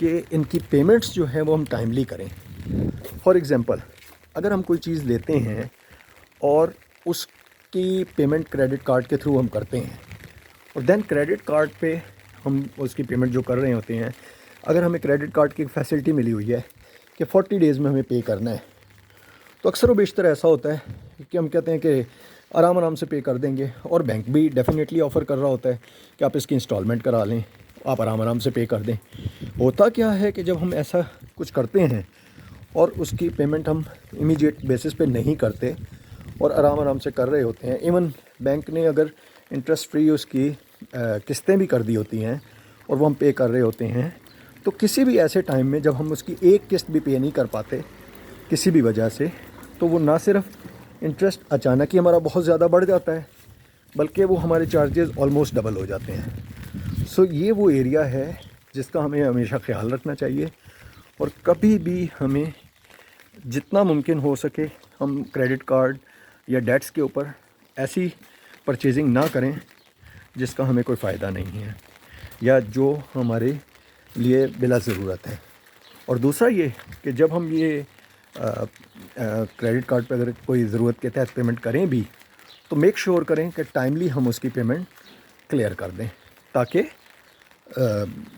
کہ ان کی پیمنٹس جو ہے وہ ہم ٹائملی کریں. فار ایگزامپل اگر ہم کوئی چیز لیتے ہیں اور اس کی پیمنٹ کریڈٹ کارڈ کے تھرو ہم کرتے ہیں اور دین کریڈٹ کارڈ پہ ہم اس کی پیمنٹ جو کر رہے ہوتے ہیں, اگر ہمیں کریڈٹ کارڈ کی فیسلٹی ملی ہوئی ہے کہ 40 ڈیز میں ہمیں پے کرنا ہے, تو اکثر و بیشتر ایسا ہوتا ہے کہ ہم کہتے ہیں کہ آرام سے پے کر دیں گے, اور بینک بھی ڈیفینیٹلی آفر کر رہا ہوتا ہے کہ آپ اس کی انسٹالمنٹ کرا لیں, آپ آرام سے پے کر دیں. ہوتا کیا ہے کہ جب ہم ایسا کچھ کرتے ہیں اور اس کی پیمنٹ ہم امیجیٹ بیسس پہ نہیں کرتے اور آرام سے کر رہے ہوتے ہیں, ایون بینک نے اگر انٹرسٹ فری اس کی قسطیں بھی کر دی ہوتی ہیں اور وہ ہم پے کر رہے ہوتے ہیں, تو کسی بھی ایسے ٹائم میں جب ہم اس کی ایک قسط بھی پے نہیں کر پاتے کسی بھی وجہ سے, تو وہ نہ صرف انٹرسٹ اچانک ہی ہمارا بہت زیادہ بڑھ جاتا ہے بلکہ وہ ہمارے چارجز آلموسٹ ڈبل ہو جاتے ہیں. سو یہ وہ ایریا ہے جس کا ہمیں ہمیشہ خیال رکھنا چاہیے, اور کبھی بھی ہمیں جتنا ممکن ہو سکے ہم کریڈٹ کارڈ یا ڈیٹس کے اوپر ایسی پرچیزنگ نہ کریں جس کا ہمیں کوئی فائدہ نہیں ہے یا جو ہمارے لیے بلا ضرورت ہے. اور دوسرا یہ کہ جب ہم یہ کریڈٹ کارڈ پہ اگر کوئی ضرورت کے تحت پیمنٹ کریں بھی تو میک شور کریں کہ ٹائملی ہم اس کی پیمنٹ کلیئر کر دیں تاکہ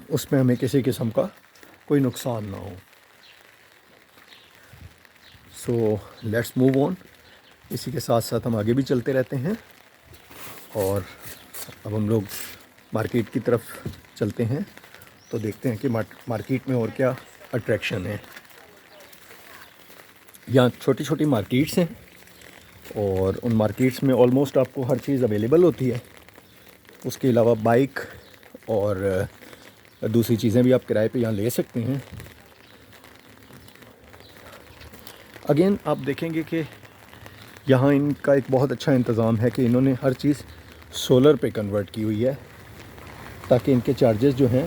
اس میں ہمیں کسی قسم کا کوئی نقصان نہ ہو. سو لیٹس موو آن. اسی کے ساتھ ساتھ ہم آگے بھی چلتے رہتے ہیں, اور اب ہم لوگ مارکیٹ کی طرف چلتے ہیں تو دیکھتے ہیں کہ مارکیٹ میں اور کیا اٹریکشن ہے. یہاں چھوٹی چھوٹی مارکیٹس ہیں اور ان مارکیٹس میں آلموسٹ آپ کو ہر چیز اویلیبل ہوتی ہے. اس کے علاوہ بائک اور دوسری چیزیں بھی آپ کرائے پہ یہاں لے سکتے ہیں. اگین آپ دیکھیں گے کہ یہاں ان کا ایک بہت اچھا انتظام ہے کہ انہوں نے ہر چیز سولر پہ کنورٹ کی ہوئی ہے تاکہ ان کے چارجز جو ہیں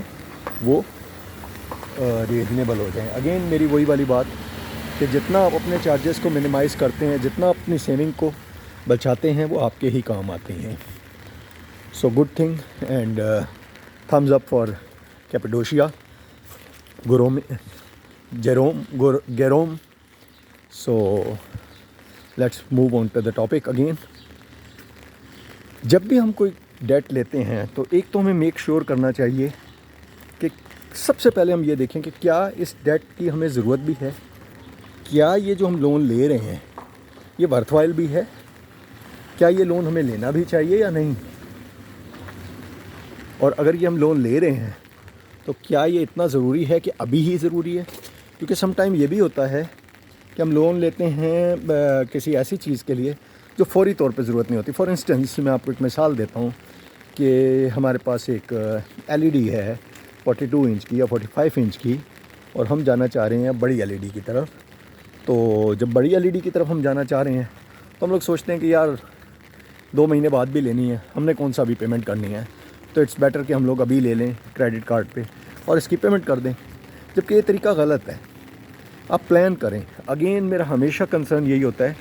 وہ ریزنیبل ہو جائیں. اگین میری وہی والی بات کہ جتنا آپ اپنے چارجز کو منیمائز کرتے ہیں, جتنا اپنی سیونگ کو بچاتے ہیں, وہ آپ کے ہی کام آتے ہیں. So good thing and thumbs up for Cappadocia Goreme. So let's move on to the topic again. جب بھی ہم کوئی ڈیٹ لیتے ہیں تو ایک تو ہمیں میک شور کرنا چاہیے کہ سب سے پہلے ہم یہ دیکھیں کہ کیا اس ڈیٹ کی ہمیں ضرورت بھی ہے, کیا یہ جو ہم لون لے رہے ہیں یہ ورتھ وائل بھی ہے, کیا یہ لون ہمیں لینا بھی چاہیے یا نہیں, اور اگر یہ ہم لون لے رہے ہیں تو کیا یہ اتنا ضروری ہے کہ ابھی ہی ضروری ہے. کیونکہ سم ٹائم یہ بھی ہوتا ہے کہ ہم لون لیتے ہیں کسی ایسی چیز کے لیے جو فوری طور پہ ضرورت نہیں ہوتی. فار انسٹنس میں آپ کو ایک مثال دیتا ہوں کہ ہمارے پاس ایک LED ہے 42 انچ کی یا 45 انچ کی, اور ہم جانا چاہ رہے ہیں بڑی LED کی طرف. تو جب بڑی LED کی طرف ہم جانا چاہ رہے ہیں تو ہم لوگ سوچتے ہیں کہ یار 2 مہینے بعد بھی لینی ہے, ہم نے کون سا بھی پیمنٹ کرنی ہے, تو اٹس بیٹر کہ ہم لوگ ابھی لے لیں کریڈٹ کارڈ پہ اور اس کی پیمنٹ کر دیں. جبکہ یہ طریقہ غلط ہے. آپ پلان کریں. اگین میرا ہمیشہ کنسرن یہی ہوتا ہے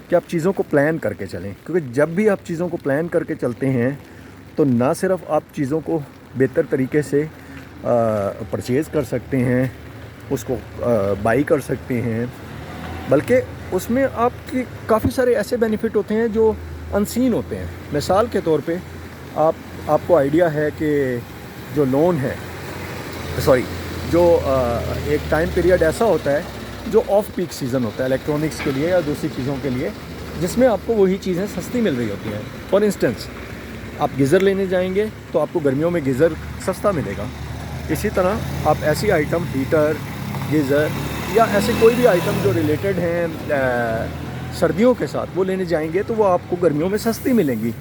کہ آپ چیزوں کو پلان کر کے چلیں, کیونکہ جب بھی آپ چیزوں کو پلان کر کے چلتے ہیں تو نہ صرف آپ چیزوں کو بہتر طریقے سے پرچیز کر سکتے ہیں, اس کو بائی کر سکتے ہیں, بلکہ اس میں آپ کی کافی سارے ایسے بینیفٹ ہوتے ہیں جو انسین ہوتے ہیں. مثال کے طور پہ آپ کو آئیڈیا ہے کہ جو لون ہے جو ایک ٹائم پیریڈ ایسا ہوتا ہے جو آف پیک سیزن ہوتا ہے الیکٹرانکس کے لیے یا دوسری چیزوں کے لیے, جس میں آپ کو وہی چیزیں سستی مل رہی ہوتی ہیں. فار انسٹنس آپ گیزر لینے جائیں گے تو آپ کو گرمیوں میں گیزر سستا ملے گا. اسی طرح آپ ایسی آئٹم ہیٹر, گیزر یا ایسے کوئی بھی آئٹم جو ریلیٹڈ ہیں سردیوں کے ساتھ وہ لینے جائیں گے تو وہ آپ کو گرمیوں میں سستی ملیں گی.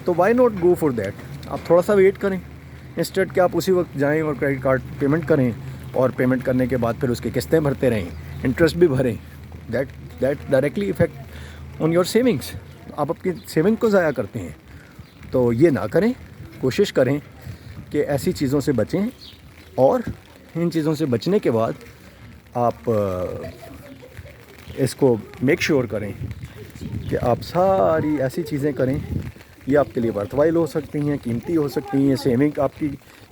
تو why not go for that. آپ تھوڑا سا ویٹ کریں انسٹیڈ کہ آپ اسی وقت جائیں اور کریڈٹ کارڈ پیمنٹ کریں, اور پیمنٹ کرنے کے بعد پھر اس کی قسطیں بھرتے رہیں, انٹرسٹ بھی بھریں. That directly affect on your savings. آپ اپنی سیونگ کو ضائع کرتے ہیں. تو یہ نہ کریں. کوشش کریں کہ ایسی چیزوں سے بچیں, اور ان چیزوں سے بچنے کے بعد آپ اس کو میک شور کریں کہ آپ ساری ایسی چیزیں کریں یہ آپ کے لیے ورتھ وائل ہو سکتی ہیں, قیمتی ہو سکتی ہیں, سیونگ آپ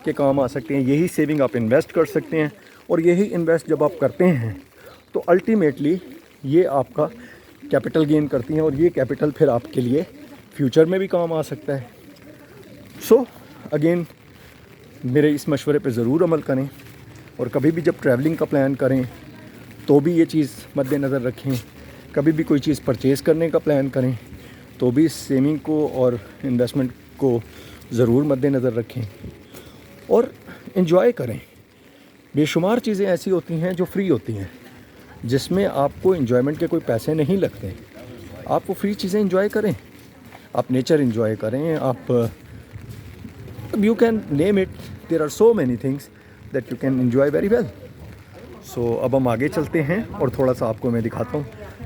کے کام آ سکتے ہیں. یہی سیونگ آپ انویسٹ کر سکتے ہیں اور یہی انویسٹ جب آپ کرتے ہیں تو الٹیمیٹلی یہ آپ کا کیپٹل گین کرتی ہیں، اور یہ کیپٹل پھر آپ کے لیے فیوچر میں بھی کام آ سکتا ہے. سو اگین میرے اس مشورے پہ ضرور عمل کریں، اور کبھی بھی جب ٹریولنگ کا پلان کریں تو بھی یہ چیز مد نظر رکھیں. کبھی بھی کوئی چیز پرچیز کرنے کا پلان کریں تو بھی سیونگ کو اور انویسٹمنٹ کو ضرور مد نظر رکھیں، اور انجوائے کریں. بے شمار چیزیں ایسی ہوتی ہیں جو فری ہوتی ہیں، جس میں آپ کو انجوائمنٹ کے کوئی پیسے نہیں لگتے. آپ وہ فری چیزیں انجوائے کریں، آپ نیچر انجوائے کریں، آپ you can name it, there are so many things that you can enjoy very well. So اب ہم آگے چلتے ہیں اور تھوڑا سا آپ کو میں دکھاتا ہوں.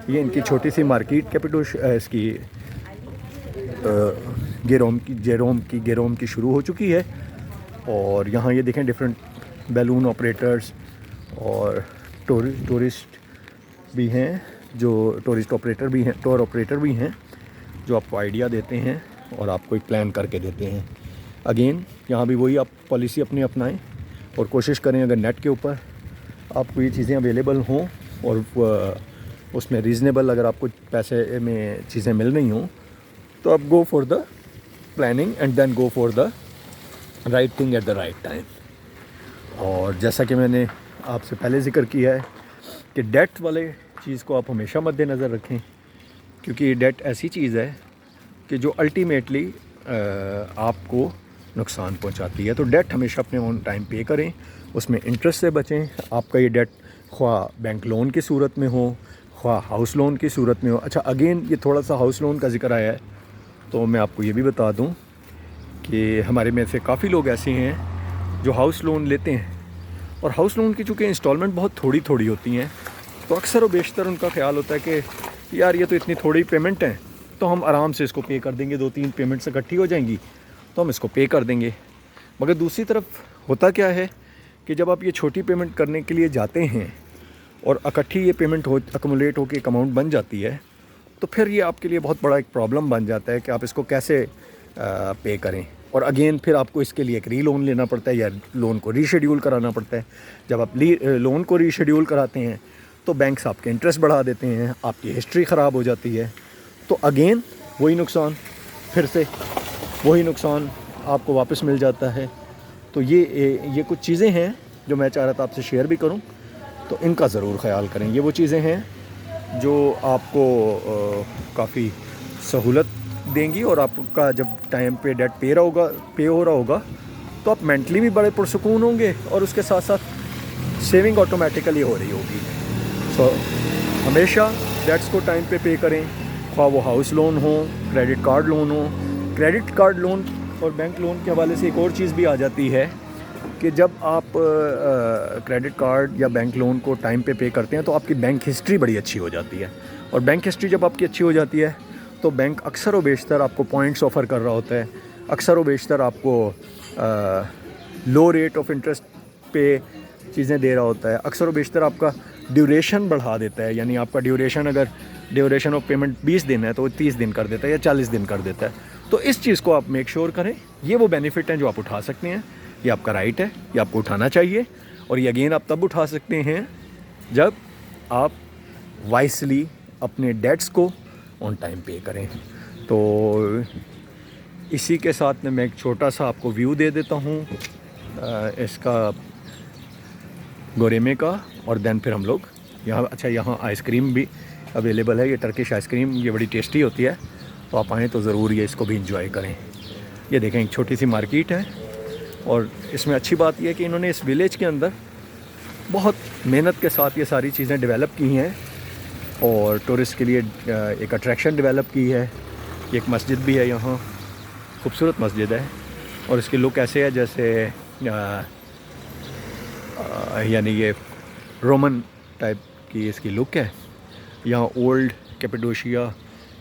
یہ ان کی چھوٹی سی مارکیٹ کیپٹوش اس کی گیروم کی شروع ہو چکی ہے. اور یہاں یہ دیکھیں ڈفرینٹ بیلون آپریٹرز اور ٹورسٹ بھی ہیں، جو ٹورسٹ آپریٹر بھی ہیں، ٹور آپریٹر بھی ہیں، جو آپ کو آئیڈیا دیتے ہیں اور آپ کو ایک پلان کر کے دیتے ہیں. اگین یہاں بھی وہی آپ پالیسی اپنی اپنائیں اور کوشش کریں اگر نیٹ کے اوپر آپ کو یہ چیزیں اویلیبل ہوں اور اس میں ریزنیبل اگر آپ کو پیسے میں چیزیں مل رہی ہوں تو آپ go for the planning and then go for the right thing at the right time. اور جیسا کہ میں نے آپ سے پہلے ذکر کیا ہے کہ ڈیٹ والے چیز کو آپ ہمیشہ مد نظر رکھیں، کیونکہ یہ ڈیٹ ایسی چیز ہے کہ جو الٹیمیٹلی آپ کو نقصان پہنچاتی ہے. تو ڈیٹ ہمیشہ اپنے آن ٹائم پے کریں، اس میں انٹرسٹ سے بچیں. آپ کا یہ ڈیٹ خواہ بینک لون کی صورت میں ہو، خواہ ہاؤس لون کی صورت میں ہو. اچھا اگین یہ تھوڑا سا ہاؤس لون کا ذکر آیا ہے تو میں آپ کو یہ بھی بتا دوں کہ ہمارے میں سے کافی لوگ ایسے ہیں جو ہاؤس لون لیتے ہیں، اور ہاؤس لون کی چونکہ انسٹالمنٹ بہت تھوڑی تھوڑی ہوتی ہیں تو اکثر و بیشتر ان کا خیال ہوتا ہے کہ یار یہ تو اتنی تھوڑی پیمنٹ ہیں تو ہم آرام سے اس کو پے کر دیں گے، 2-3 پیمنٹس اکٹھی ہو جائیں گی تو ہم اس کو پے کر دیں گے. مگر دوسری طرف ہوتا کیا ہے کہ جب آپ یہ چھوٹی پیمنٹ کرنے کے لیے جاتے ہیں اور اکٹھی یہ پیمنٹ اکمولیٹ ہو کے ایک اماؤنٹ بن جاتی ہے تو پھر یہ آپ کے لیے بہت بڑا ایک پرابلم بن جاتا ہے کہ آپ اس کو کیسے پے کریں. اور اگین پھر آپ کو اس کے لیے ایک ری لون لینا پڑتا ہے یا لون کو ری شیڈیول کرانا پڑتا ہے. جب آپ لون کو ری شیڈیول کراتے ہیں تو بینکس آپ کے انٹرسٹ بڑھا دیتے ہیں، آپ کی ہسٹری خراب ہو جاتی ہے. تو اگین وہی نقصان، پھر سے وہی نقصان آپ کو واپس مل جاتا ہے. تو یہ کچھ چیزیں ہیں جو میں چاہ رہا تھا آپ سے شیئر بھی کروں، تو ان کا ضرور خیال کریں. یہ وہ چیزیں ہیں جو آپ کو کافی سہولت دیں گی، اور آپ کا جب ٹائم پہ ڈیٹ پے ہو رہا ہوگا تو آپ مینٹلی بھی بڑے پرسکون ہوں گے، اور اس کے ساتھ ساتھ سیونگ آٹومیٹیکلی ہو رہی ہوگی. سو ہمیشہ ڈیٹس کو ٹائم پہ پے کریں، خواہ وہ ہاؤس لون ہو، کریڈٹ کارڈ لون ہو. کریڈٹ کارڈ لون اور بینک لون کے حوالے سے ایک اور چیز بھی آ جاتی ہے کہ جب آپ کریڈٹ کارڈ یا بینک لون کو ٹائم پہ پے کرتے ہیں تو آپ کی بینک ہسٹری بڑی اچھی ہو جاتی ہے. اور بینک ہسٹری جب آپ کی اچھی ہو جاتی ہے تو بینک اکثر و بیشتر آپ کو پوائنٹس آفر کر رہا ہوتا ہے، اکثر و بیشتر آپ کو لو ریٹ آف انٹرسٹ پہ چیزیں دے رہا ہوتا ہے، اکثر و بیشتر آپ کا ڈیوریشن بڑھا دیتا ہے. یعنی آپ کا ڈیوریشن آف پیمنٹ 20 دن ہے تو 30 دن کر دیتا ہے یا 40 دن کر دیتا ہے. تو اس چیز کو آپ میک شیور کریں. یہ وہ بینیفٹ ہیں جو آپ اٹھا سکتے ہیں، یہ آپ کا رائٹ ہے، یہ آپ کو اٹھانا چاہیے. اور یہ اگین آپ تب اٹھا سکتے ہیں جب آپ وائسلی اپنے ڈیٹس کو آن ٹائم پے کریں. تو اسی کے ساتھ میں ایک چھوٹا سا آپ کو ویو دے دیتا ہوں اس کا گوریمے کا، اور دین پھر ہم لوگ یہاں آئس کریم بھی اویلیبل ہے. یہ ٹرکش آئس کریم یہ بڑی ٹیسٹی ہوتی ہے، تو آپ آئیں تو ضرور یہ اس کو بھی انجوائے کریں. یہ دیکھیں ایک چھوٹی سی مارکیٹ ہے، اور اس میں اچھی بات یہ ہے کہ انہوں نے اس ولیج کے اندر بہت محنت کے ساتھ یہ ساری چیزیں ڈیولپ کی ہیں اور ٹورسٹ کے لیے ایک اٹریکشن ڈیولپ کی ہے. ایک مسجد بھی ہے یہاں، خوبصورت مسجد ہے، اور اس کی لک ایسے ہے جیسے یعنی یہ رومن ٹائپ کی اس کی لک ہے. یہاں اولڈ کیپیڈوشیا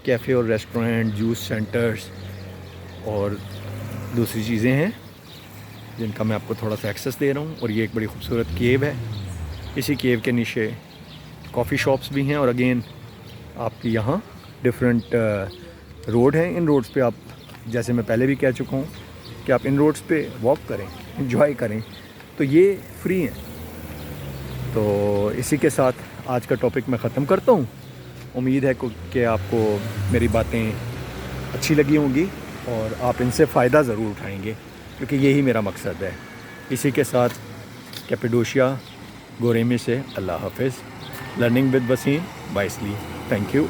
کیفے اور ریسٹورینٹ، جوس سینٹرز اور دوسری چیزیں ہیں جن کا میں آپ کو تھوڑا سا ایکسیس دے رہا ہوں. اور یہ ایک بڑی خوبصورت کیو ہے، اسی کیو کے نیچے کافی شاپس بھی ہیں. اور اگین آپ کی یہاں ڈفرینٹ روڈ ہیں. ان روڈز پہ آپ، جیسے میں پہلے بھی کہہ چکا ہوں کہ آپ ان روڈز پہ واک کریں، انجوائے کریں. تو یہ فری ہیں، تو اسی کے ساتھ آج کا ٹاپک میں ختم کرتا ہوں. امید ہے کہ آپ کو میری باتیں اچھی لگی ہوں گی اور آپ ان سے فائدہ ضرور اٹھائیں گے، کیونکہ یہی میرا مقصد ہے. اسی کے ساتھ کیپیڈوشیا گوریمی سے اللہ حافظ. لرننگ ود وسیم بائے اسلی. Thank you.